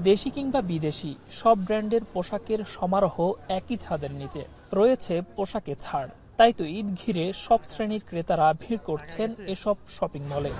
দেশি কিংবা বিদেশি সব ব্র্যান্ডের পোশাকের সমারোহ একই ছাদের নিচে রয়েছে পোশাকে ছাড়। তাই তো ঈদ ঘিরে সব শ্রেণীর ক্রেতারা ভিড় করছেন এসব শপিং মলে।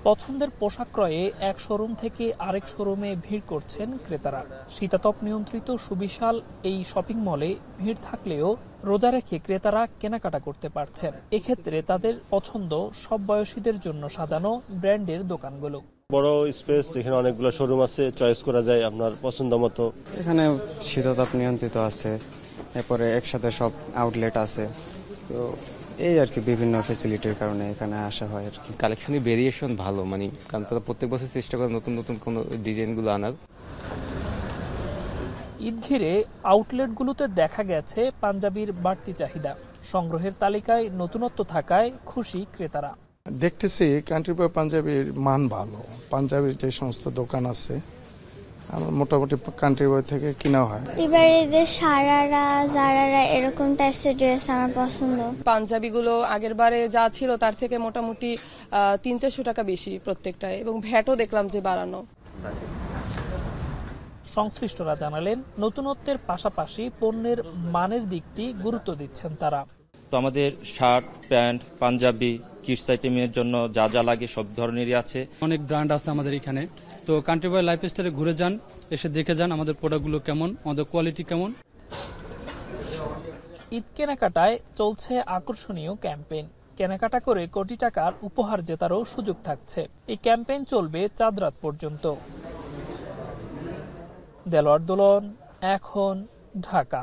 পছন্দের পোশাক ক্রয়ে এক শোরুম থেকে আরেক শোরুমে ভিড় করছেন ক্রেতারা। শীতাতপ নিয়ন্ত্রিত সুবিশাল এই শপিং মলে ভিড় থাকলেও রোজা রেখে ক্রেতারা কেনাকাটা করতে পারছেন। এক্ষেত্রে তাদের পছন্দ সব বয়সীদের জন্য সাজানো ব্র্যান্ডের দোকানগুলো। বড় স্পেস, এখানে অনেকগুলো শোরুম আছে, চয়েস করা যায় আপনার পছন্দ মতো। এখানে শীতাতপ নিয়ন্ত্রিত আছে, এরপরে একসাথে সব আউটলেট আছে, তো এই আর কি বিভিন্ন ফ্যাসিলিটির কারণে এখানে আসা হয় আর কি। কালেকশনের ভেরিয়েশন ভালো, কারণ তারা প্রত্যেক বছর চেষ্টা করে নতুন নতুন কোনো ডিজাইনগুলো আনার। ঈদ ঘিরে আউটলেটগুলোতে দেখা গেছে পাঞ্জাবির বাড়তি চাহিদা। সংগ্রহের তালিকায় নতুনত্ব থাকায় খুশি ক্রেতারা। দেখতেছি কান্ট্রি বয় পাঞ্জাবির মান ভালো। পাঞ্জাবির যে সমস্ত দোকান আছে আমার মোটামুটি কান্ট্রি বয় থেকে কিনা হয়। এবার এদের সারারা জারারা এরকম টাইপের ড্রেস আমার পছন্দ। পাঞ্জাবিগুলো আগের বারে যা ছিল তার থেকে মোটামুটি 300-400 টাকা বেশি প্রত্যেকটায়, এবং ভ্যাটও দেখলাম যে বাড়ানো। সংশ্লিষ্টরা জানালেন, নতুনত্বের পাশাপাশি পণ্যের মানের দিকটি গুরুত্ব দিচ্ছেন তারা। তো আমাদের শার্ট, প্যান্ট, পাঞ্জাবি, কিডস আইটেমের জন্য যা যা লাগে সব ধরনেরই আছে। অনেক ব্র্যান্ড আছে আমাদের এখানে। তো কান্ট্রি বয় লাইফস্টাইলে ঘুরে যান, এসে দেখে যান আমাদের প্রোডাক্টগুলো কেমন, আমাদের কোয়ালিটি কেমন। ঈদ কেনাকাটায় চলছে আকর্ষণীয় ক্যাম্পেইন। কেনাকাটা করে কোটি টাকার উপহার জেতারও সুযোগ থাকছে। এই ক্যাম্পেইন চলবে চাঁদ রাত পর্যন্ত। দেলোয়ার দোলন, এখন, ঢাকা।